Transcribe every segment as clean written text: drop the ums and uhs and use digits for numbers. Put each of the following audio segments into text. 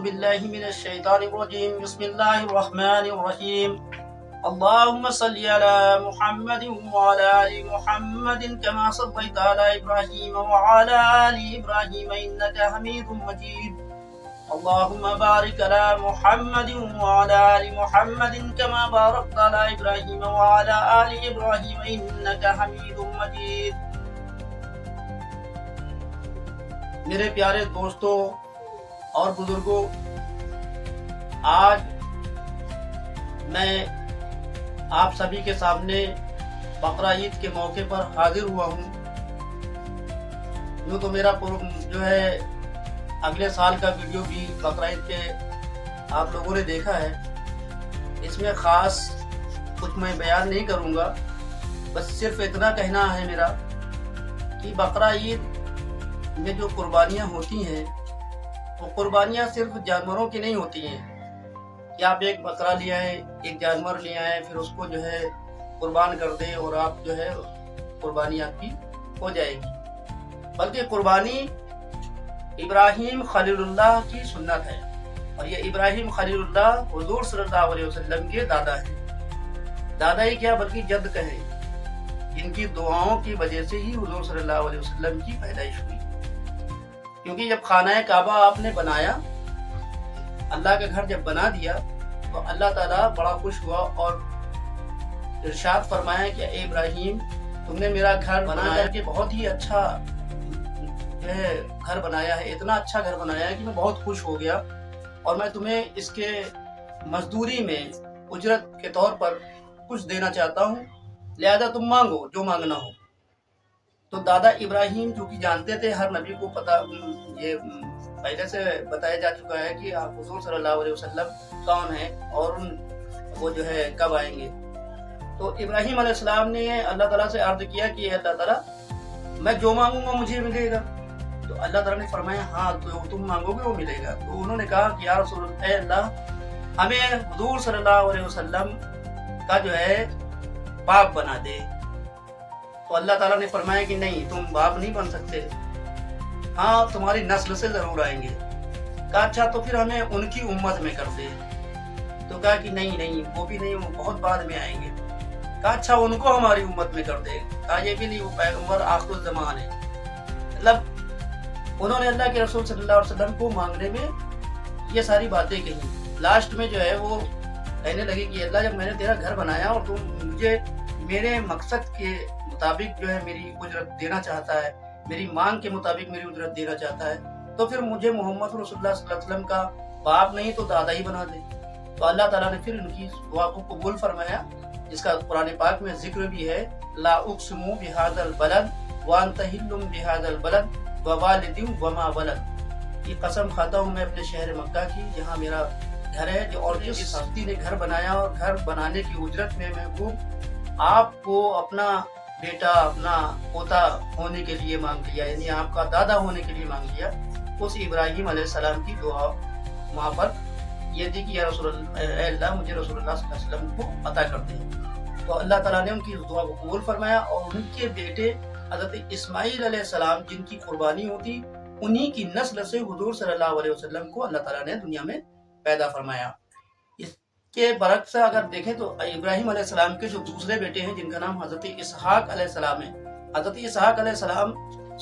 باللہ من الشیطان الرجیم بسم اللہ الرحمن الرحیم اللہم صلی علی محمد وعلی آل محمد کما صلیت علی ابراہیم وعلی آل ابراہیم انکا حمید مجید اللہم بارک علی محمد وعلی آل محمد کما بارکت علی ابراہیم وعلی آل ابراہیم انکا حمید مجید۔ میرے پیارے دوستوں اور بزرگوں، آج میں آپ سبھی کے سامنے بقرہ عید کے موقع پر حاضر ہوا ہوں۔ یوں تو میرا جو ہے اگلے سال کا ویڈیو بھی بقرہ عید کے آپ لوگوں نے دیکھا ہے، اس میں خاص کچھ میں بیان نہیں کروں گا، بس صرف اتنا کہنا ہے میرا کہ بقرہ عید میں جو قربانیاں ہوتی ہیں وہ قربانیاں صرف جانوروں کی نہیں ہوتی ہیں کہ آپ ایک بکرا لے آئیں، ایک جانور لے آئیں، پھر اس کو جو ہے قربان کر دیں اور آپ جو ہے قربانی آپ کی ہو جائے گی، بلکہ قربانی ابراہیم خلیل اللہ کی سنت ہے، اور یہ ابراہیم خلیل اللہ حضور صلی اللہ علیہ وسلم کے دادا ہیں، دادا ہی کیا بلکہ جد کہیں، جن کی دعاؤں کی وجہ سے ہی حضور صلی اللہ علیہ وسلم کی پیدائش ہوئی۔ کیونکہ جب خانہ کعبہ آپ نے بنایا، اللہ کا گھر جب بنا دیا تو اللہ تعالیٰ بڑا خوش ہوا اور ارشاد فرمایا کہ اے ابراہیم، تم نے میرا گھر بنا کر کے بہت ہی اچھا گھر بنایا ہے، اتنا اچھا گھر بنایا ہے کہ میں بہت خوش ہو گیا، اور میں تمہیں اس کے مزدوری میں اجرت کے طور پر کچھ دینا چاہتا ہوں، لہذا تم مانگو جو مانگنا ہو۔ تو دادا ابراہیم جو کہ جانتے تھے، ہر نبی کو پتہ یہ پہلے سے بتایا جا چکا ہے کہ آپ حضور صلی اللہ علیہ وسلم کون ہیں اور وہ جو ہے کب آئیں گے۔ تو ابراہیم علیہ السلام نے اللہ تعالیٰ سے عرض کیا کہ اللہ تعالیٰ میں جو مانگوں گا مجھے ملے گا، تو اللہ تعالیٰ نے فرمایا ہاں تو تم مانگو گے وہ ملے گا۔ تو انہوں نے کہا کہ یا رسول اللہ، اے اللہ ہمیں حضور صلی اللہ علیہ وسلم کا جو ہے باپ بنا دے۔ تو اللہ تعالیٰ نے فرمایا کہ نہیں، تم باپ نہیں بن سکتے، ہاں تمہاری نسل سے ضرور آئیں گے۔ کہا اچھا تو پھر ہمیں ان کی امت میں کر دے۔ تو کہا کہ نہیں وہ بھی نہیں، وہ بہت بعد میں آئیں گے۔ کہا اچھا ان کو ہماری امت میں کر دے۔ کہا یہ بھی نہیں، وہ پیغمبر آخر الزمان ہے۔ مطلب انہوں نے اللہ کے رسول صلی اللہ علیہ وسلم کو مانگنے میں یہ ساری باتیں کہیں، لاسٹ میں جو ہے وہ کہنے لگے کہ اللہ جب میں نے تیرا گھر بنایا اور تم مجھے میرے مقصد کے مطابق جو ہے میری اجرت دینا چاہتا ہے، میری مانگ کے مطابق میری اجرت دینا چاہتا ہے، تو پھر مجھے محمد رسول اللہ صلی اللہ علیہ وسلم کا باپ نہیں تو دادا ہی بنا دے۔ تو اللہ تعالیٰ نے پھر ان کی دعا کو قبول فرمایا، جس کا قرآن پاک میں ذکر بھی ہے، لا اقسم بہذا البلد وانت حل بہذا البلد ووالد وما ولد، یہ قسم کھاتا ہوں میں اپنے شہر مکہ کی جہاں میرا گھر ہے، اور جس ہستی نے گھر بنایا اور گھر بنانے کی اجرت میں محبوب آپ کو اپنا بیٹا، اپنا پوتا ہونے کے لیے مانگ لیا، یعنی آپ کا دادا ہونے کے لیے مانگ لیا، اس ابراہیم علیہ السلام کی دعا وہاں پر یہ تھی کہ یا رسول اللہ، اے اللہ مجھے رسول اللہ صلی اللہ علیہ وسلم کو عطا کر دیں۔ تو اللہ تعالیٰ نے ان کی دعا کو قبول فرمایا، اور ان کے بیٹے حضرت اسماعیل علیہ السلام جن کی قربانی ہوتی، انہی کی نسل سے حضور صلی اللہ علیہ وسلم کو اللہ تعالیٰ نے دنیا میں پیدا فرمایا۔ اس کے برعکس اگر دیکھیں تو ابراہیم علیہ السلام کے جو دوسرے بیٹے ہیں جن کا نام حضرت اسحاق علیہ السلام ہے، حضرت اسحاق علیہ السلام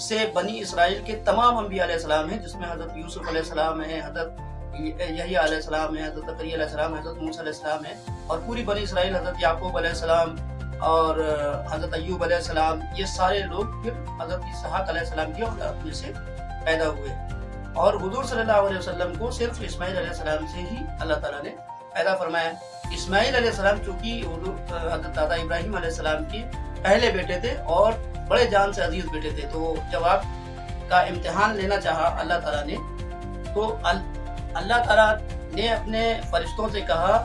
سے بنی اسرائیل کے تمام انبیاء علیہ السلام ہیں، جس میں حضرت یوسف علیہ السلام ہے، حضرت یحییٰ علیہ السلام ہے، حضرت زکریا علیہ السلام ہے، حضرت موسیٰ علیہ السلام ہے، اور پوری بنی اسرائیل حضرت یعقوب علیہ السلام اور حضرت ایوب علیہ السلام، یہ سارے لوگ پھر حضرت اسحاق علیہ السلام کی اولاد میں سے پیدا ہوئے، اور حضور صلی اللہ علیہ وسلم کو صرف اسماعیل علیہ السلام سے ہی اللہ تعالیٰ نے پیدا فرمایا۔ اسماعیل علیہ السلام چونکہ حضرت دادا ابراہیم علیہ السلام کے پہلے بیٹے تھے اور بڑے جان سے عزیز بیٹے تھے، تو جب آپ کا امتحان لینا چاہا اللہ تعالیٰ نے، تو اللہ تعالیٰ نے اپنے فرشتوں سے کہا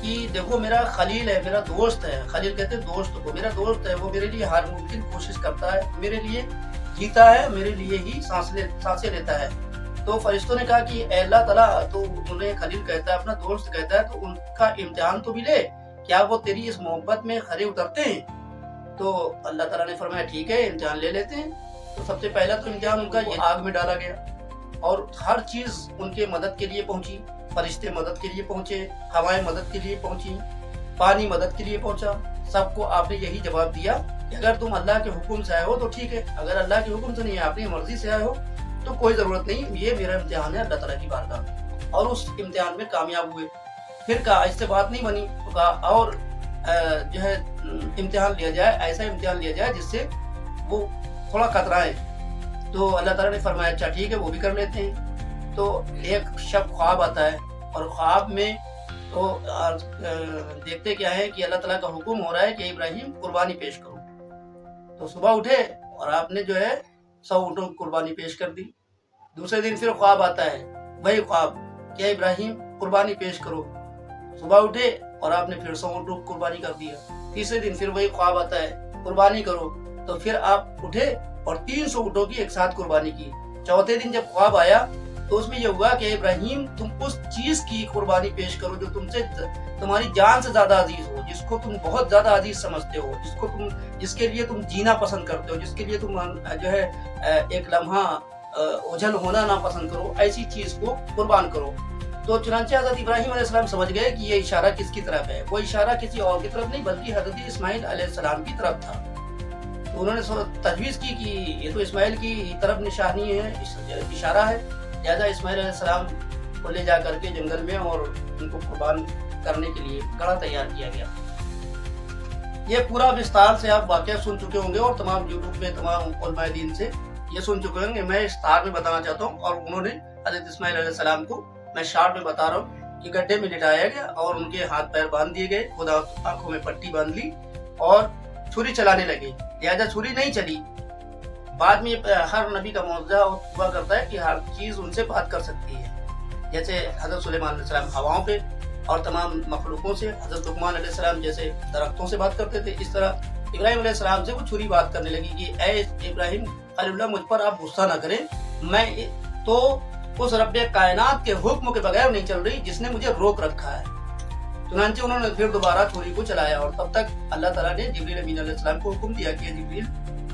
کہ دیکھو میرا خلیل ہے، میرا دوست ہے، خلیل کہتے ہیں دوست کو، میرا دوست ہے، وہ میرے لیے ہر ممکن کوشش کرتا ہے، میرے لیے جیتا ہے، میرے لیے ہی سانسیں لیتا ہے۔ تو فرشتوں نے کہا کہ اے اللہ تعالیٰ تو انہیں خلیل کہتا ہے، اپنا دوست کہتا ہے، تو ان کا امتحان تو بھی لے، کیا وہ تیری اس محبت میں کھرے اترتے ہیں؟ تو اللہ تعالیٰ نے فرمایا ٹھیک ہے امتحان لے لیتے ہیں۔ تو سب سے پہلا تو امتحان ان کا یہ آگ میں ڈالا گیا، اور ہر چیز ان کے مدد کے لیے پہنچی. فرشتے مدد کے لیے پہنچے, ہوائیں مدد کے لیے پہنچی, پانی مدد کے لیے پہنچا. سب کو آپ نے یہی جواب دیا کہ اگر تم اللہ کے حکم سے آئے ہو تو ٹھیک ہے, اگر اللہ کے حکم سے نہیں اپنی مرضی سے آئے ہو تو کوئی ضرورت نہیں, یہ میرا امتحان ہے اللہ تعالیٰ کی بارگاہ. اور اس امتحان میں کامیاب ہوئے. پھر کہا اس سے بات نہیں بنی تو کہا اور جو ہے امتحان لیا جائے, ایسا امتحان لیا جائے جس سے وہ تھوڑا کترائیں. تو اللہ تعالیٰ نے فرمایا اچھا ٹھیک ہے وہ بھی کر لیتے ہیں. تو ایک شب خواب آتا ہے اور خواب میں تو دیکھتے کیا ہے کہ اللہ تعالیٰ کا حکم ہو رہا ہے کہ ابراہیم قربانی پیش کرو. تو صبح اٹھے اور آپ نے جو ہے 100 اونٹوں کی قربانی پیش کر دی. دوسرے دن پھر خواب آتا ہے, وہی خواب کہ ابراہیم قربانی پیش کرو. صبح اٹھے اور آپ نے پھر 100 اونٹوں کی قربانی کر دیا. تیسرے دن پھر وہی خواب آتا ہے قربانی کرو. تو پھر آپ اٹھے اور 300 اونٹوں کی ایک ساتھ قربانی کی. چوتھے دن جب خواب آیا تو اس میں یہ ہوا کہ ابراہیم تم اس چیز کی قربانی پیش کرو جو تم سے تمہاری جان سے زیادہ عزیز ہو, جس کو تم بہت زیادہ عزیز سمجھتے ہو, جس کے لیے تم جینا پسند کرتے ہو, جس کے لیے تم جو ہے ایک لمحہ اوجھل ہونا نہ پسند کرو, ایسی چیز کو قربان کرو. تو چنانچہ حضرت ابراہیم علیہ السلام سمجھ گئے کہ یہ اشارہ کس کی طرف ہے. وہ اشارہ کسی اور کی طرف نہیں بلکہ حضرت اسماعیل علیہ السلام کی طرف تھا. تو انہوں نے تجویز کی کہ یہ تو اسماعیل کی طرف نشانی ہے, اشارہ ہے, لہذا اسماعیل علیہ السلام کو لے جا کر کے جنگل میں اور ان کو قربان کرنے کے لیے گڑھا تیار کیا گیا. یہ پورا وستار سے آپ واقعہ سن چکے ہوں گے اور تمام یوٹیوب میں تمام علماء دین سے یہ سن چکے ہوں گے. میں وستار میں بتانا چاہتا ہوں. اور انہوں نے حضرت اسماعیل علیہ السلام کو میں شارٹ میں بتا رہا ہوں کہ گڈھے میں لٹایا گیا اور ان کے ہاتھ پیر باندھ دیے گئے, خدا آنکھوں میں پٹی باندھ لی اور چھری چلانے لگے. لہذا چھری نہیں چلی. بعد میں ہر نبی کا معجزہ ہوا کرتا ہے کہ ہر چیز ان سے بات کر سکتی ہے. جیسے حضرت سلیمان علیہ السلام ہواؤں پہ اور تمام مخلوقوں سے, حضرت لقمان علیہ السلام جیسے درختوں سے بات کرتے تھے, اس طرح ابراہیم علیہ السلام سے وہ چھری بات کرنے لگی کہ اے ابراہیم خلیل اللہ مجھ پر آپ غصہ نہ کریں, میں تو اس رب کائنات کے حکم کے بغیر نہیں چل رہی جس نے مجھے روک رکھا ہے. چنانچہ انہوں نے پھر دوبارہ چھری کو چلایا اور تب تک اللہ تعالیٰ نے جبریل امین علیہ السلام کو حکم دیا کہ جبریل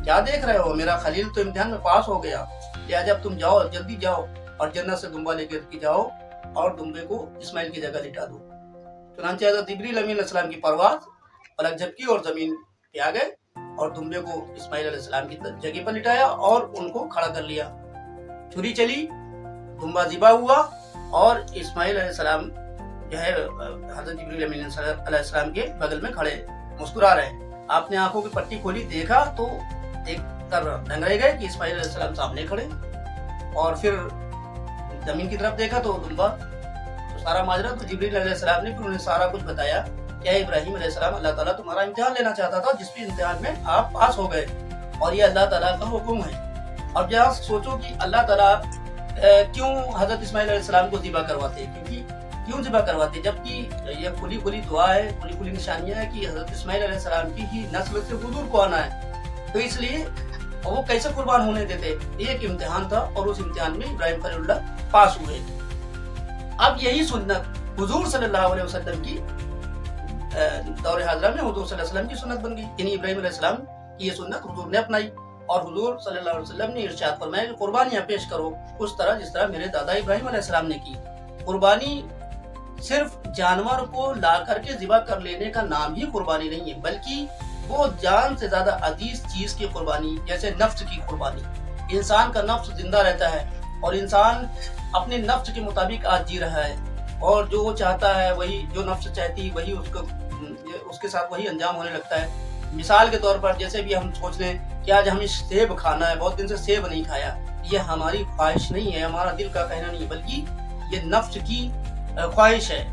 کیا دیکھ رہے ہو, میرا خلیل تو امتحان میں پاس ہو گیا, لہٰذا اب تم جاؤ, جلدی جاؤ اور جنت سے دمبا لے کر کے جاؤ اور دمبے کو اسماعیل کی جگہ لٹا دو. چنانچہ حضرت جبریل امین علیہ السلام کی پرواز پلک جھپکی اور زمین پہ آ گئے اور دمبے کو اسماعیل علیہ السلام کی جگہ پر لٹایا اور ان کو کھڑا کر لیا. چھری چلی, دمبا ذبح ہوا اور اسماعیل علیہ السلام جو ہے حضرت جبریل امین علیہ السلام کے بغل میں کھڑے مسکرا رہے. آپ نے آنکھوں کی پٹی کھولی, دیکھا تو دیکھ کر دنگرے گئے کہ اسماعیل علیہ السلام سامنے کھڑے, اور پھر زمین کی طرف دیکھا تو دمبا. تو سارا ماجرا تو جبریل علیہ السلام نے پھر انہیں سارا کچھ بتایا کہ اے ابراہیم علیہ السلام اللہ تعالیٰ تمہارا امتحان لینا چاہتا تھا جس بھی امتحان میں آپ پاس ہو گئے اور یہ اللہ تعالیٰ کا حکم ہے. اور جہاں سوچو کہ اللہ تعالیٰ کیوں حضرت اسماعیل علیہ السلام کو ذبح کرواتے, کیوں ذبح کرواتے, جبکہ یہ کھلی کھلی دعا ہے, کھلی کھلی نشانیاں ہے کہ حضرت اسماعیل علیہ السلام کی ہی نسل سے حضور کو آنا ہے. تو اس لیے وہ کیسے قربان ہونے دیتے, ایک امتحان تھا اور اس امتحان میں ابراہیم خلیل اللہ پاس ہوئے. اب یہی سنت حضور صلی اللہ علیہ وسلم کی دور حاضرہ میں حضور صلی اللہ علیہ وسلم کی سنت بن گئی. یعنی ابراہیم علیہ السلام کی یہ سنت حضور نے اپنائی اور حضور صلی اللہ علیہ وسلم نے ارشاد فرمایا کہ قربانیاں پیش کرو اس طرح جس طرح میرے دادا ابراہیم علیہ السلام نے کی. قربانی صرف جانور کو لا کر کے ذبح کر لینے کا نام ہی قربانی نہیں ہے, بلکہ وہ جان سے زیادہ عزیز چیز کی قربانی, جیسے نفس کی قربانی. انسان کا نفس زندہ رہتا ہے اور انسان اپنے نفس کے مطابق آج جی رہا ہے اور جو وہ چاہتا ہے وہی, جو نفس چاہتی وہی اس کے ساتھ وہی انجام ہونے لگتا ہے. مثال کے طور پر جیسے بھی ہم سوچ لیں کہ آج ہمیں سیب کھانا ہے, بہت دن سے سیب نہیں کھایا, یہ ہماری خواہش نہیں ہے, ہمارا دل کا کہنا نہیں ہے, بلکہ یہ نفس کی خواہش ہے.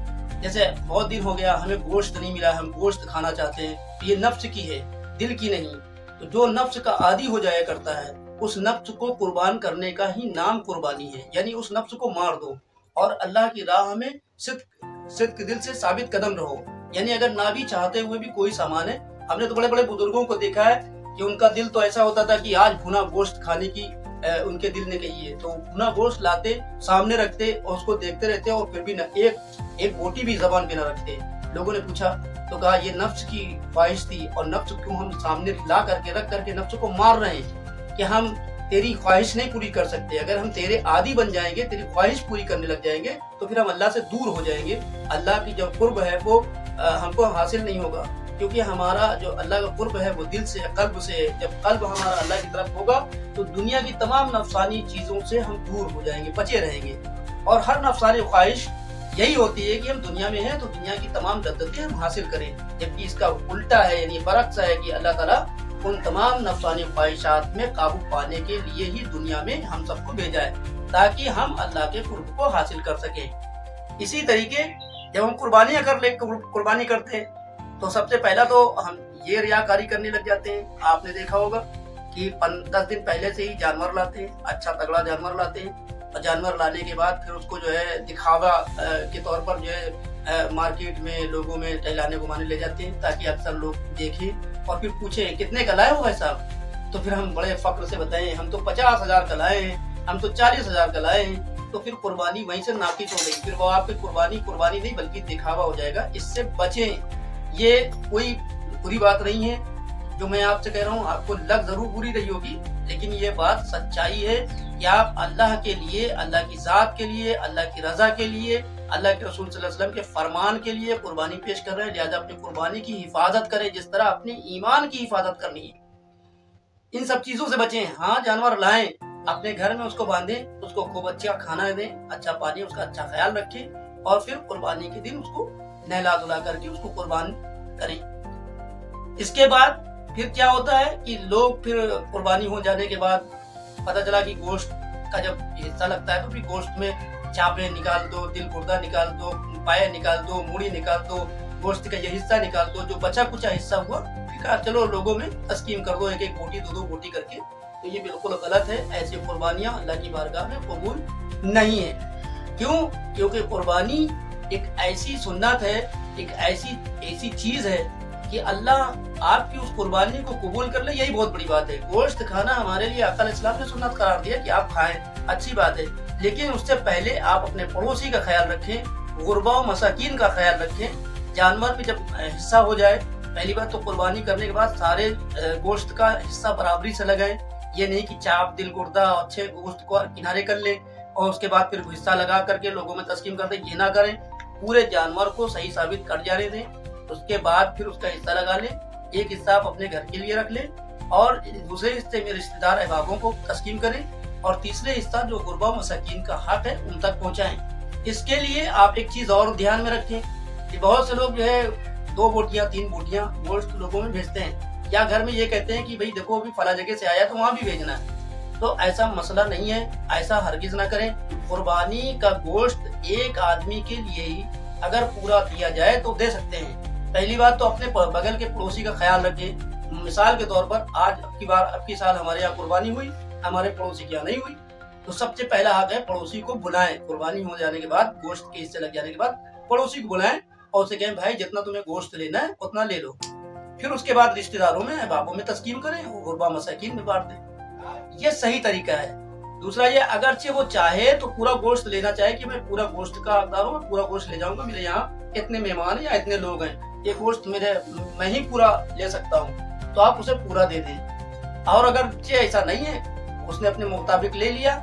جیسے بہت دن ہو گیا ہمیں گوشت نہیں ملا, ہم گوشت کھانا چاہتے ہیں, یہ نفس کی ہے, دل کی نہیں. تو جو نفس کا عادی ہو جایا کرتا ہے اس نفس کو قربان کرنے کا ہی نام قربانی ہے. یعنی اس نفس کو مار دو اور اللہ کی راہ میں صدق دل سے ثابت قدم رہو. یعنی اگر نہ بھی چاہتے ہوئے بھی کوئی سامان ہے, ہم نے تو بڑے بڑے بزرگوں کو دیکھا ہے کہ ان کا دل تو ایسا ہوتا تھا کہ آج بھنا گوشت کھانے کی ان کے دل نے کہی ہے, تو بھنا گوشت لاتے سامنے رکھتے اور اس کو دیکھتے رہتے اور پھر بھی نہ ایک بوٹی بھی زبان پہ نہ رکھتے. لوگوں نے پوچھا تو کہا یہ نفس کی خواہش تھی, اور نفس کیوں ہم سامنے لا کر کے رکھ کر کے نفس کو مار رہے ہیں کہ ہم तेरी ख्वाहिश नहीं पूरी कर सकते। अगर हम तेरे आदी बन जाएंगे, तेरी ख्वाहिश पूरी करने लग जाएंगे, तो फिर हम अल्लाह से दूर हो जाएंगे। अल्लाह की जो कुर्ब है वो हमको हासिल नहीं होगा, क्योंकि हमारा जो अल्लाह का कुर्ब है वो दिल से है, कल्ब से है। जब कल्ब हमारा अल्लाह की तरफ होगा तो दुनिया की तमाम नफसानी चीज़ों से हम दूर हो जाएंगे, बचे रहेंगे। और हर नफसानी ख्वाहिश यही होती है कि हम दुनिया में हैं तो दुनिया की तमाम लज्जतें हम हासिल करें, जबकि इसका उल्टा है, यानी बरक्स है कि अल्लाह ताला उन तमाम नफसानी ख्वाहिशात में काबू पाने के लिए ही दुनिया में हम सबको भेजा है, ताकि हम अल्लाह के कुर्ब को हासिल कर सकें। इसी तरीके जब हम कुर्बानी करते हैं तो सबसे पहला तो हम ये रियाकारी करने लग जाते हैं। आपने देखा होगा कि 10 दिन पहले से ही जानवर लाते हैं, अच्छा तगड़ा जानवर लाते हैं, और जानवर लाने के बाद फिर उसको जो है दिखावा के तौर पर जो है मार्केट में लोगों में टहलाने घुमाने ले जाते हैं, ताकि अक्सर लोग देखें और फिर पूछें कितने का लाए हो भाई साहब। तो फिर हम बड़े फक्र से बताएं हम तो 50,000 का लाए हैं, हम तो 40,000 का लाए हैं। तो फिर कुर्बानी वहीं से नाकिस हो गई, फिर वो आपकी कुर्बानी नहीं बल्कि दिखावा हो जाएगा। इससे बचें, ये कोई बुरी बात नहीं है जो मैं आपसे कह रहा हूँ। आपको लग जरूर बुरी रही होगी, लेकिन ये बात सच्चाई है कि आप अल्लाह के लिए, अल्लाह की जात के लिए, अल्लाह की रजा के लिए, अल्लाह के रसूल सल्लल्लाहु अलैहि वसल्लम के फरमान के लिए कुर्बानी पेश कर रहे हैं। लिहाजा अपनी कुर्बानी की हिफाजत करें जिस तरह अपनी ईमान की हिफाजत करनी है। इन सब चीजों से बचें। हाँ, जानवर लाएं, अपने घर में उसको बांधें, उसको खूब अच्छा खाना दें, अच्छा पानी, उसका अच्छा ख्याल रखें, और फिर कुर्बानी के दिन उसको नहला धुला करके उसको कुर्बान करें। इसके बाद फिर क्या होता है कि लोग फिर कुर्बानी हो जाने के बाद पता चला कि गोश्त का जब हिस्सा लगता है तो फिर गोश्त में चापे निकाल दो, दिल गुर्दा निकाल दो, पाए निकाल दो, मूड़ी निकाल दो, गोश्त का ये हिस्सा निकाल दो, जो बचा कुचा हिस्सा हुआ फिर कहा चलो लोगों में तस्कीम कर दो, एक एक बोटी, दो बोटी करके। तो ये बिल्कुल गलत है। ऐसी कुर्बानियां अल्लाह की बारगाह में कबूल नहीं है। क्यों? क्योंकि कुर्बानी एक ऐसी सुन्नत है, एक ऐसी चीज है कि अल्लाह आपकी उस कुर्बानी को कबूल कर ले, यही बहुत बड़ी बात है। गोश्त खाना हमारे लिए आका इस्लाम ने सुन्नत करार दिया कि आप खाएं, अच्छी बात है, लेकिन उससे पहले आप अपने पड़ोसी का ख्याल रखें, गुरबा और मसाकीन का ख्याल रखें। जानवर में जब हिस्सा हो जाए, पहली बात तो कुर्बानी करने के बाद सारे गोश्त का हिस्सा बराबरी से लगाएं। ये नहीं कि चाप, दिल, गुर्दा और अच्छे गोश्त को किनारे कर लें और उसके बाद फिर हिस्सा लगा करके लोगों में तस्कीम कर दें, ये ना करें। पूरे जानवर को सही साबित कर जाने दें, उसके बाद फिर उसका हिस्सा लगा लें। एक हिस्सा आप अपने घर के लिए रख लें और दूसरे हिस्से में रिश्तेदार अहबाबों को तस्कीम करें, और तीसरे हिस्सा जो गुरबा मसाकीन का हक है उन तक पहुंचाएं। इसके लिए आप एक चीज और ध्यान में रखें कि बहुत से लोग जो है 2 बोटियां 3 बोटियां गोश्त लोगों में भेजते हैं, या घर में ये कहते हैं कि भाई देखो अभी फला जगह से आया तो वहां भी भेजना है। तो ऐसा मसला नहीं है, ऐसा हरगिज ना करें। कुर्बानी का गोश्त एक आदमी के लिए ही अगर पूरा दिया जाए तो दे सकते हैं। पहली बात तो अपने बगल के पड़ोसी का ख्याल रखें। मिसाल के तौर पर आज अब की साल हमारे यहाँ कुर्बानी हुई, हमारे पड़ोसी के यहाँ नहीं हुई, तो सबसे पहला हक है पड़ोसी को बुलाएं। कुर्बानी हो जाने के बाद, गोश्त के हिस्से लग जाने के बाद पड़ोसी को बुलाएं और उसे कहें भाई जितना तुम्हें गोश्त लेना है उतना ले लो। फिर उसके बाद रिश्तेदारों में, अहबाबों में तस्कीम करें, गुरबा मसाकीन में बांट दें। ये सही तरीका है। दूसरा ये, अगरचे वो चाहे तो पूरा गोश्त लेना चाहे कि मैं पूरा गोश्त का हकदार हूँ, पूरा गोश्त ले जाऊंगा, मेरे यहाँ इतने मेहमान हैं या इतने लोग हैं, ये गोश्त मैं ही पूरा ले सकता हूँ, तो आप उसे पूरा दे दें। और अगर ऐसा नहीं है, उसने अपने मुताबिक ले लिया,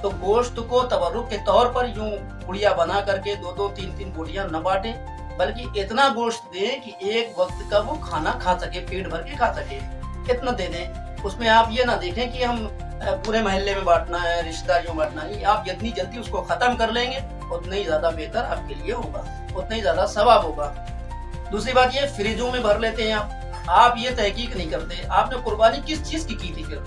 तो गोश्त को तबर्रुक के तौर पर यूं पुड़िया बना करके 2-2, 3-3 बोटियां न बांटे, बल्कि इतना गोश्त दें कि एक वक्त का वो खाना खा सके, पेट भर के खा सके, इतना दे दें। उसमें आप ये ना देखें कि हम पूरे मोहल्ले में बांटना है, रिश्तेदारियों में बांटना नहीं। आप जितनी जल्दी उसको खत्म कर लेंगे उतना ही ज्यादा बेहतर आपके लिए होगा, उतना ही ज्यादा सवाब होगा। दूसरी बात ये, फ्रिजों में भर लेते हैं आप ये तहकीक नहीं करते आपने कुर्बानी किस चीज की थी। फिर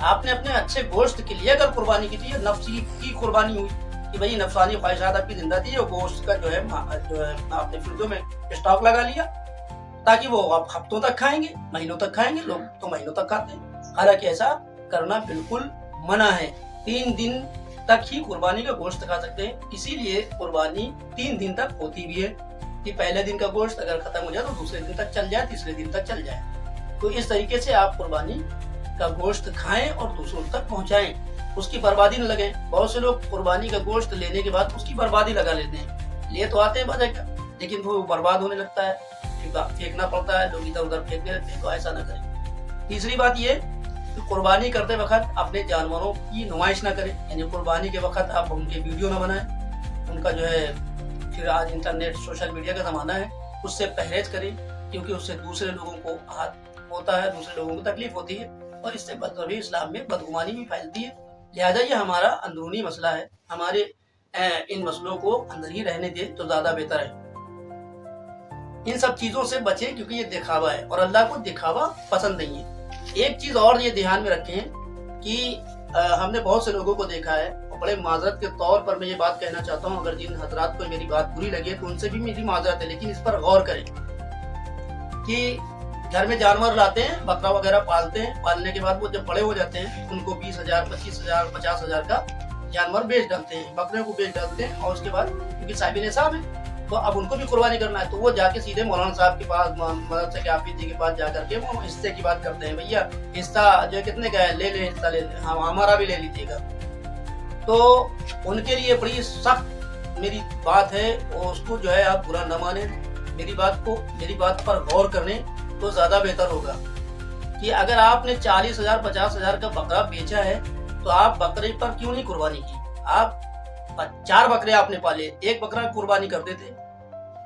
आपने अपने अच्छे गोश्त के लिए अगर कुर्बानी की थी, ये नफ्सी की कुर्बानी हुई कि भाई नफसानी ख्वाहिशात आपकी जिंदा थी, और गोश्त का जो है आपने फ्रिजों में स्टॉक लगा लिया ताकि वो आप हफ्तों तक खाएंगे, महीनों तक खाएंगे। लोग तो महीनों तक खाते हैं, हालांकि ऐसा करना बिल्कुल मना है। 3 दिन तक ही कुर्बानी का गोश्त खा सकते हैं। इसीलिए कुर्बानी 3 दिन तक होती भी है कि पहले दिन का गोश्त अगर खत्म हो जाए तो दूसरे दिन तक चल जाए, तीसरे दिन तक चल जाए। तो इस तरीके से आप कुर्बानी का गोश्त खाएं और दूसरों तक पहुंचाएं, उसकी बर्बादी न लगे। बहुत से लोग कुर्बानी का गोश्त लेने के बाद उसकी बर्बादी लगा लेते हैं, ले तो आते हैं बजट, लेकिन वो बर्बाद होने लगता है, फेंकना पड़ता है, लोग इधर उधर फेंकने लगते हैं। तो ऐसा न करें। तीसरी बात ये तो कुर्बानी करते वक्त अपने जानवरों की नुमाइश ना करें, यानी कुर्बानी के वक्त आप उनके वीडियो ना बनाएं, उनका जो है फिर आज इंटरनेट सोशल मीडिया का ज़माना है, उससे परहेज करें, क्योंकि उससे दूसरे लोगगों को हाथ होता है, दूसरे लोगों को तकलीफ होती है और इससे बदतमीजी इस्लाम में बदगुमानी भी फैलती है। लिहाजा ये हमारा अंदरूनी मसला है, हमारे इन मसलों को अंदर ही रहने दें तो ज़्यादा बेहतर है। इन सब चीज़ों से बचें, क्योंकि ये दिखावा है और अल्लाह को दिखावा पसंद नहीं है। एक चीज़ और ये ध्यान में रखें कि हमने बहुत से लोगों को देखा है, और बड़े माजरत के तौर पर मैं ये बात कहना चाहता हूँ, अगर जिन हजरात को मेरी बात बुरी लगे तो उनसे भी मेरी माजरत है, लेकिन इस पर गौर करें कि घर में जानवर लाते हैं, बकरा वगैरह पालते हैं, पालने के बाद वो जब बड़े हो जाते हैं उनको 20,000, 25,000, 50,000 का जानवर बेच डालते हैं, बकरे को बेच डालते हैं, और उसके बाद क्योंकि साहिब निसाब है तो अब उनको भी कुर्बानी करना है, तो वो जाके सीधे मौलाना साहब के पास, मदरसे के हाफिज जी के पास जा करके वो हिस्से की बात करते हैं, भैया हिस्सा जो है कितने का है, ले ले हिस्सा, ले ले, हमारा भी ले लीजिएगा। तो उनके लिए बड़ी सख्त मेरी बात है, और उसको जो है आप बुरा न माने, मेरी बात पर गौर करने तो ज्यादा बेहतर होगा कि अगर आपने 40,000, 50,000 का बकरा बेचा है तो आप बकरे पर क्यों नहीं कुर्बानी की। आप 4 बकरे आपने पाले, एक बकरा कुर्बानी कर देते,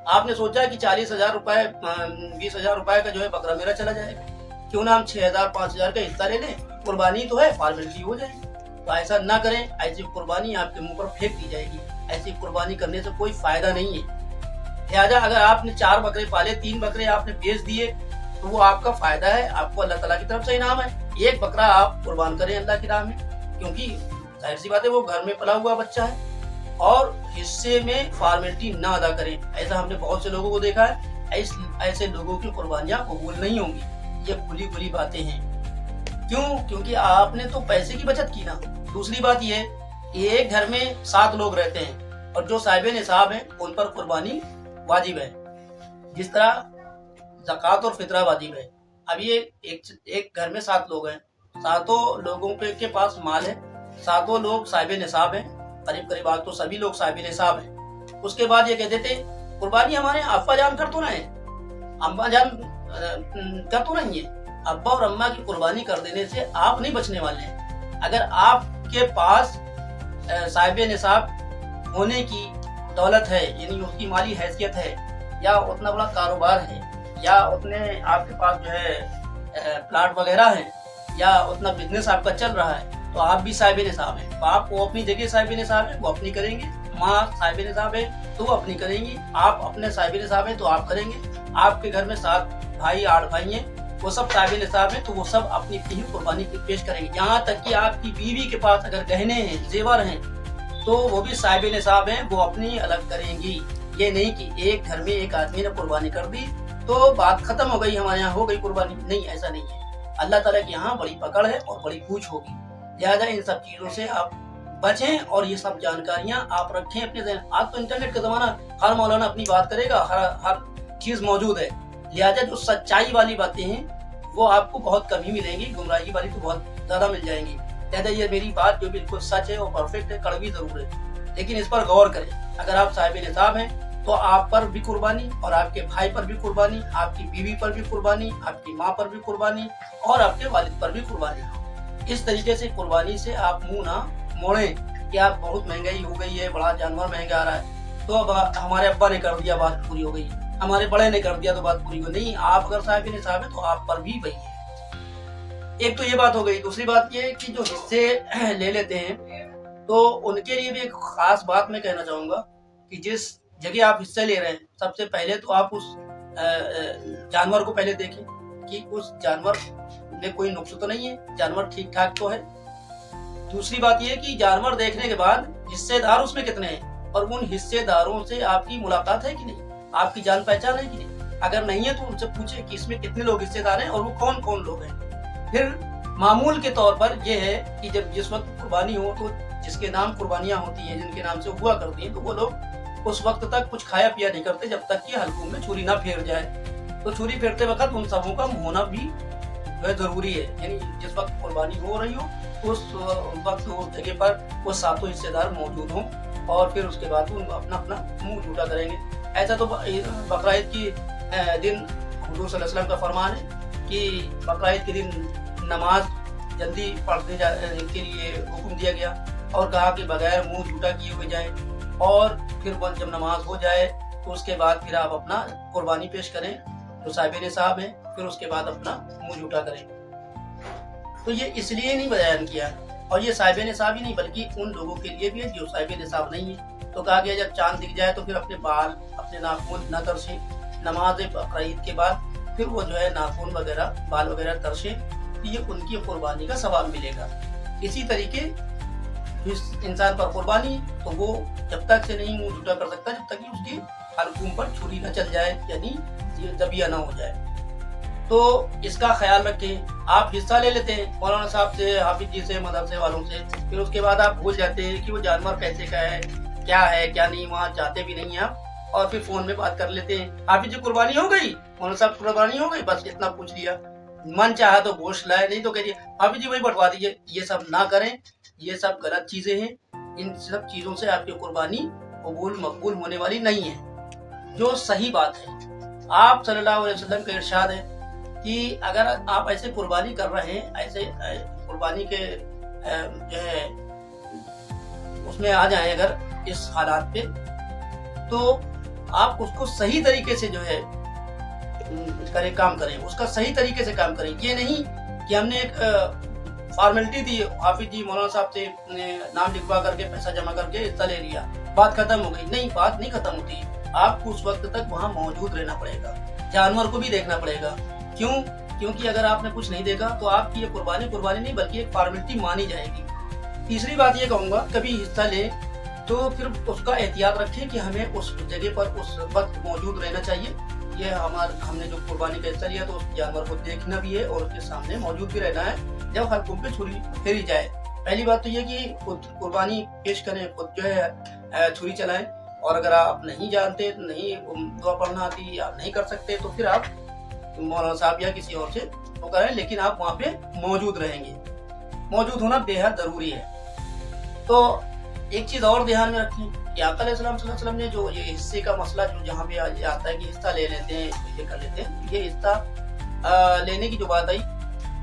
आपने सोचा कि 40,000 रुपए, 20,000 रुपए का जो है बकरा मेरा चला जाएगा, क्यों ना हम 6,000, 5,000 का हिस्सा ले लें, कुर्बानी तो है, फॉर्मेलिटी हो जाएगी। तो ऐसा ना करें, ऐसी कुर्बानी आपके मुंह पर फेंक दी जाएगी, ऐसी कुर्बानी करने से कोई फायदा नहीं है। लिहाजा अगर आपने 4 बकरे पाले, 3 बकरे आपने बेच दिए तो वो आपका फायदा है, आपको अल्लाह ताला की तरफ से इनाम है। एक बकरा आप कुर्बान करें अल्लाह की राह में, क्योंकि जाहिर सी बात है वो घर में पला हुआ बच्चा है, और हिस्से में फॉर्मेलिटी ना अदा करें। ऐसा हमने बहुत से लोगों को देखा है, ऐसे लोगों की कुर्बानियां कबूल नहीं होंगी। ये खुली खुली बातें हैं। क्यों? क्योंकि आपने तो पैसे की बचत की ना। दूसरी बात ये, एक घर में 7 लोग रहते हैं और जो साहिब निसाब हैं उन पर कुर्बानी वाजिब है, जिस तरह ज़कात और फितरा वाजिब है। अब ये एक घर में 7 लोग हैं, 7 लोगों के पास माल है, 7 लोग साहिब निसाब हैं, करीब करीब आज तो सभी लोग साहिब निसाब हैं। उसके बाद ये कह देते कुर्बानी हमारे अब्बा जान कर तो ना है, अम्मा जान कर तो नहीं है। अब्बा और अम्मा की कुर्बानी कर देने से आप नहीं बचने वाले हैं। अगर आपके पास साहिब निसाब होने की दौलत है, यानी उसकी माली हैसियत है, या उतना बड़ा कारोबार है, या उतने आपके पास जो है प्लाट वगैरह है, या उतना बिजनेस आपका चल रहा है, तो आप भी साहिब निसाब हैं। बाप वो अपनी जगह साहिब निसाब है, वो अपनी करेंगे, माँ साहिब निसाब है तो वो अपनी करेंगी, आप अपने साहिब निसाब है तो आप करेंगे। आपके घर में 7 भाई 8 भाई हैं, वो सब साहिब निसाब है तो वो सब अपनी अपनी कुर्बानी पेश करेंगे। यहाँ तक कि आपकी बीवी के पास अगर गहने हैं, जेवर हैं, तो वो भी साहिब निसाब हैं, वो अपनी अलग करेंगी। ये नहीं कि एक घर में एक आदमी ने कुर्बानी कर दी तो बात खत्म हो गई, हमारे यहाँ हो गई कुर्बानी। नहीं, ऐसा नहीं है। अल्लाह ताला की यहाँ बड़ी पकड़ है और बड़ी पूछ होगी। लिहाजा इन सब चीजों से आप बचें और ये सब जानकारियां आप रखें अपने ज़हन। आज तो इंटरनेट का जमाना, हर मौलाना अपनी बात करेगा, हर चीज मौजूद है। लिहाजा जो सच्चाई वाली बातें हैं वो आपको बहुत कम ही मिलेंगी, गुमराही वाली तो बहुत ज्यादा मिल जाएंगी। लिहाजा ये मेरी बात जो बिल्कुल सच है और परफेक्ट है, कड़वी जरूर है, लेकिन इस पर गौर करें। अगर आप साहिब निसाब हैं तो आप पर भी कुर्बानी, और आपके भाई पर भी कुर्बानी, आपकी बीवी पर भी कुर्बानी, आपकी माँ पर भी कुर्बानी, और आपके वालिद पर भी कुर्बानी। इस तरीके से कुर्बानी से आप मुंह ना मोड़ें कि आप बहुत महंगाई हो गई है, बड़ा जानवर महंगा आ रहा है तो अब हमारे अब्बा ने कर दिया बात पूरी हो गई, हमारे बड़े ने कर दिया तो बात पूरी हो गई। नहीं, आप अगर साहिब निसाब है तो आप पर भी वही है। एक तो ये बात हो गई। दूसरी बात ये कि जो हिस्से ले लेते हैं तो उनके लिए भी एक खास बात मैं कहना चाहूंगा कि जिस जगह आप हिस्से ले रहे हैं, सबसे पहले तो आप उस जानवर को पहले देखें कि उस जानवर में कोई नुक्स तो नहीं है, जानवर ठीक ठाक तो है। दूसरी बात यह कि जानवर देखने के बाद हिस्सेदार उसमें कितने हैं, और उन हिस्सेदारों से आपकी मुलाकात है कि नहीं, आपकी जान पहचान है कि नहीं। अगर नहीं है तो उनसे पूछे कि इसमें कितने लोग हिस्सेदार हैं और वो कौन कौन लोग हैं। फिर मामूल के तौर पर यह है कि जब जिस वक्त कुर्बानी हो तो जिसके नाम कुर्बानियां होती हैं, जिनके नाम से हुआ करती हैं, तो वो लोग उस वक्त तक कुछ खाया पिया नहीं करते जब तक कि हल्कों में छुरी ना फेर जाए। तो छुरी फेरते वक्त उन सबों का होना भी वह जरूरी है, यानी जिस वक्त कुर्बानी हो रही हो उस वक्त उस जगह पर वो 7 हिस्सेदार मौजूद हों, और फिर उसके बाद वो अपना अपना मुंह झूठा करेंगे। ऐसा तो बकरा ईद की दिन हुजूर सल्लल्लाहु अलैहि वसल्लम का फरमान है कि बकरा ईद के दिन नमाज जल्दी पढ़ने के लिए हुक्म दिया गया और कहा कि बगैर मुंह झूठा किए हुए जाए, और फिर जब नमाज हो जाए तो उसके बाद फिर आप अपना कुर्बानी पेश करें जो साहिब निसाब है, फिर उसके बाद अपना मुंह झूठा करें। तो ये इसलिए नहीं बयान किया, और ये साहिब निसाब ही नहीं बल्कि उन लोगों के लिए भी है जो साहिब निसाब नहीं है। तो कहा गया जब चांद दिख जाए तो फिर अपने बाल, अपने नाखून न तरसे, नमाज ईद के बाद फिर वो जो है नाखून वगैरह, बाल वगैरह तरसे, तो ये उनकी कुर्बानी का सवाब मिलेगा। इसी तरीके जिस इंसान पर कुर्बानी, तो वो जब तक से नहीं मुंह झूठा कर सकता जब तक कि उसकी हलकुम पर छुरी न चल जाए, यानी ये दबिया न हो जाए। तो इसका ख्याल रखें। आप हिस्सा ले लेते हैं मौलाना साहब से, हाफिज जी से, मदरसे वालों से, फिर उसके बाद आप भूल जाते हैं कि वो जानवर कैसे का है क्या नहीं, वहाँ जाते भी नहीं आप, और फिर फोन में बात कर लेते हैं, हाफिज जी कुर्बानी हो गई, मौलाना साहब कुर्बानी हो गई, बस इतना पूछ लिया। मन चाहा तो गोश्त लाए, नहीं तो कहिए हाफिज जी वही बंटवा दीजिए। ये सब ना करें, ये सब गलत चीजें हैं। इन सब चीजों से आपकी कुर्बानी कबूल मकबूल होने वाली नहीं है। जो सही बात है, आप सल्लल्लाहु अलैहि वसल्लम का इरशाद है कि अगर आप ऐसे कुर्बानी कर रहे हैं, ऐसे कुर्बानी के जो है उसमें आ जाए अगर इस हालात पे, तो आप उसको सही तरीके से जो है काम करें, उसका सही तरीके से काम करें। ये नहीं कि हमने एक फॉर्मेलिटी दी, हाफिज जी मौलाना साहब से नाम लिखवा करके पैसा जमा करके हिस्सा ले लिया, बात खत्म हो गई। नहीं, बात नहीं खत्म होती, आपको उस वक्त तक वहाँ मौजूद रहना पड़ेगा, जानवर को भी देखना पड़ेगा। क्यों? क्योंकि अगर आपने कुछ नहीं देखा तो आपकी ये कुर्बानी नहीं बल्कि एक फॉर्मेलिटी मानी जाएगी। तीसरी बात ये कहूँगा, कभी हिस्सा ले तो फिर उसका एहतियात रखें कि हमें उस जगह पर उस वक्त मौजूद रहना चाहिए। ये हमने जो कुर्बानी का हिस्सा लिया तो उस जानवर को देखना भी है और उसके सामने मौजूद भी रहना है जब हलकुम पे छुरी फेरी जाए। पहली बात तो ये कि खुद कुर्बानी पेश करें, खुद जो है छुरी चलाएं, और अगर आप नहीं जानते, नहीं दुआ पढ़ना आती, आप नहीं कर सकते, तो फिर आप मौलाना साहब या किसी और से वो करें, लेकिन आप वहाँ पे मौजूद रहेंगे। मौजूद होना बेहद जरूरी है। तो एक चीज और ध्यान में रखें कि आका अलैहिस्सलाम सल्लल्लाहु अलैहि वसल्लम ने जो ये हिस्से का मसला जो जहाँ पे आता है कि हिस्सा ले लेते हैं, ये कर लेते हैं, ये हिस्सा लेने की जो बात आई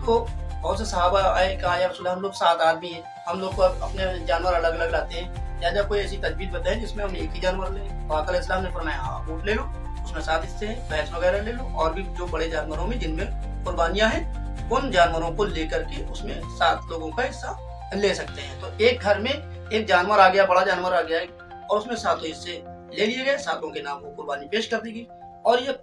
तो बहुत से सहाबा आए, कहा या रसूल, हम लोग 7 आदमी हैं, हम लोग को अपने जानवर अलग अलग लाते हैं, या कोई ऐसी तजवीज बताए जिसमें हम एक ही जानवर लें। तो आका अलैहिस्सलाम ने फरमाया हाँ, ऊँट ले लो, उसमें 7 हिस्से हैं, भैंस वगैरह ले लो, और भी जो बड़े जानवरों में जिनमें कुर्बानियां हैं, उन जानवरों को लेकर के उसमें 7 लोगों का हिस्सा ले सकते हैं। तो एक घर में एक जानवर आ गया, बड़ा जानवर आ गया, और उसमें 7 हिस्से ले लिए गए, 7 के नाम को कुर्बानी पेश कर दी गई। और ये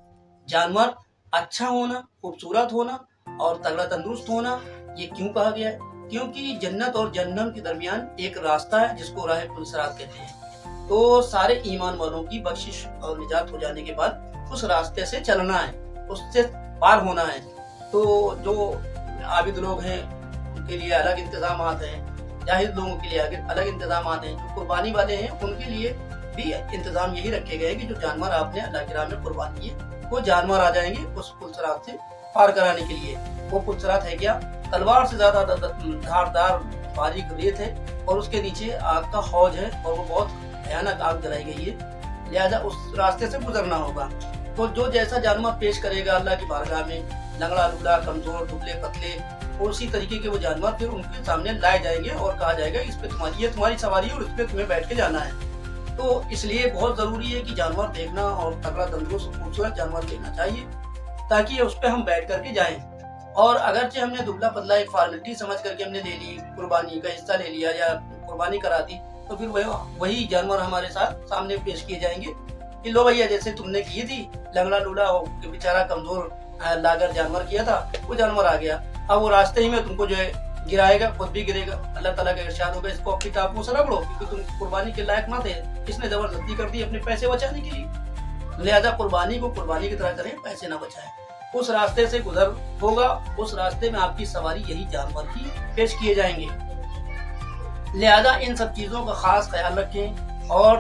जानवर अच्छा होना, खूबसूरत होना और तगड़ा तंदुरुस्त होना, ये क्यों कहा गया है? क्योंकि जन्नत और जहन्नम के दरमियान एक रास्ता है जिसको राह पुलसरात कहते हैं। तो सारे ईमान वालों की बख्शिश और निजात हो जाने के बाद उस रास्ते से चलना है, उससे पार होना है। तो जो आबिद लोग हैं उनके लिए अलग इंतजाम हैं, जाहिद लोगों के लिए अलग इंतजाम हैं, जो कुर्बानी वाले हैं उनके लिए भी इंतजाम यही रखे गए कि जो जानवर आपने अल्लाह की राह में कुर्बान किए वो जानवर आ जाएंगे उस पुलसरात से पार कराने के लिए। वो पुलसरात है क्या? तलवार से ज्यादा धारदार बारीक रेत है, और उसके नीचे आग का हौज है, और वो बहुत भयानक आग जलाई गई है, लिहाजा उस रास्ते से गुजरना होगा। तो जो जैसा जानवर पेश करेगा अल्लाह की बारगाह में, लंगड़ा लुगड़ा, कमजोर, दुबले पतले, उसी तरीके के वो जानवर फिर उनके सामने लाए जाएंगे और कहा जाएगा इस पे तुम्हारी सवारी है और इस पे तुम्हें बैठ के जाना है। तो इसलिए बहुत जरूरी है कि जानवर देखना और तगड़ा तंदुरुस्त खूबसूरत जानवर देखना चाहिए, ताकि उस पर हम बैठ करके जाएं। और अगरचे हमने दुबला पतला एक फॉर्मेलिटी समझ करके हमने ले ली, कुर्बानी का हिस्सा ले लिया या कुर्बानी करा दी, तो फिर वही जानवर हमारे साथ सामने पेश किए जाएंगे कि लो भैया जैसे तुमने की थी, लंगड़ा लूला बेचारा कमजोर लागर जानवर किया था, वो जानवर आ गया, अब वो रास्ते ही में तुमको जो है गिराएगा, खुद भी गिरेगा। अल्लाह ताला का इरशाद होगा इसको अपनी टापों से रगड़ो, क्योंकि तुम कुर्बानी के लायक ना थे, इसने जबरदस्ती कर दी अपने पैसे बचाने के लिए। लिहाजा कुर्बानी को कुर्बानी की तरह करें, पैसे ना बचाएं। उस रास्ते से गुजर होगा, उस रास्ते में आपकी सवारी यही जानवर ही पेश किए जाएंगे। लिहाजा इन सब चीजों का खास ख्याल रखें। और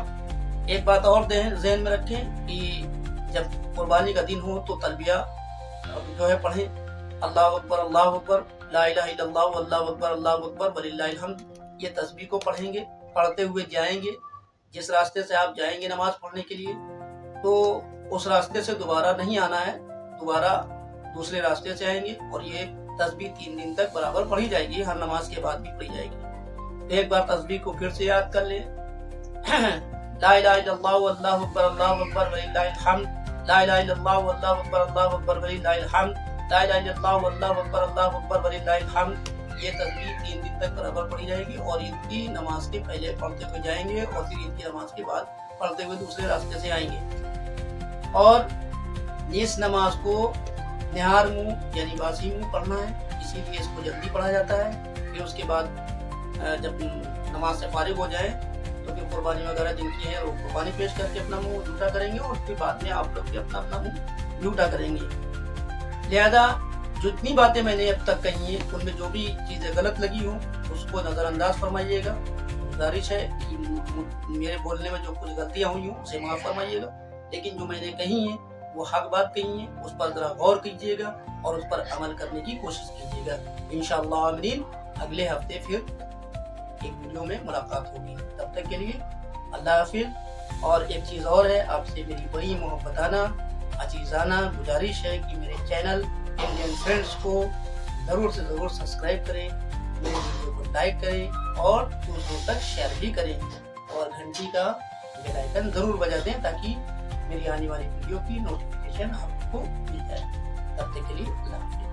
एक बात और ज़हन में रखें कि जब कुर्बानी का दिन हो तो तलबिया जो है पढ़ें, अल्लाहु अकबर, ला इलाहा इल्लल्लाह, अल्लाहु अकबर वलिल्लाहिल हम्द। ये तस्बीह को पढ़ेंगे, पढ़ते हुए जाएंगे। जिस रास्ते से आप जाएंगे नमाज पढ़ने के लिए, तो उस रास्ते से दोबारा नहीं आना है, दोबारा दूसरे रास्ते से आएंगे। और ये तस्बीह 3 दिन तक बराबर पढ़ी जाएगी, हर नमाज के बाद भी पढ़ी जाएगी। तो एक बार तस्बीह को फिर से याद कर ले। ला इलाहा इल्लल्लाह वल्लाहु अकबर अल्लाहु अकबर वलिल्लाहिल हम्द, ला इलाहा इल्लल्लाह वल्लाहु अकबर अल्लाहु अकबर वलिल्लाहिल हम्द, ला इलाहा इल्लल्लाह वल्लाहु अकबर अल्लाहु अकबर वलिल्लाहिल हम्द। ये तस्बीह 3 दिन तक बराबर पढ़ी जाएगी और ईद की नमाज के पहले पढ़ते हुए जाएंगे और फिर ईद की नमाज के बाद पढ़ते हुए दूसरे रास्ते से आएंगे। और इस नमाज को निहार मुंह यानी बासी मुंह पढ़ना है, इसीलिए इसको जल्दी पढ़ा जाता है। फिर उसके बाद जब नमाज से फारिग हो जाए तो फिर कुर्बानी वगैरह जिनकी है वो कुर्बानी पेश करके अपना मुंह झूठा करेंगे और फिर बाद में आप लोग भी अपना अपना मुंह झूठा करेंगे। लिहाजा जितनी बातें मैंने अब तक कही हैं उनमें जो भी चीज़ें गलत लगी हों उसको नज़रअंदाज फरमाइएगा। गुजारिश है कि मेरे बोलने में जो कुछ गलतियाँ हुई हों उसे माफ़ फरमाइएगा, लेकिन जो मैंने कही हैं वो हक बात कही है, उस पर ज़रा गौर कीजिएगा और उस पर अमल करने की कोशिश कीजिएगा। इंशाअल्लाह आमीन। अगले हफ्ते फिर एक वीडियो में मुलाकात होगी, तब तक के लिए अल्लाह हाफिज़। और एक चीज़ और है, आपसे मेरी बड़ी मोहब्बताना अजीज़ाना गुजारिश है कि मेरे चैनल इंडियन फ्रेंड्स को ज़रूर से ज़रूर सब्सक्राइब करें, मेरे वीडियो को लाइक करें और दूसरों तक शेयर भी करें और घंटी का बेल आइकन ज़रूर बजा दें ताकि मेरी आने वाली वीडियो की नोटिफिकेशन आपको मिल जाए। तब तक के लिए अल्लाह हाफिज़।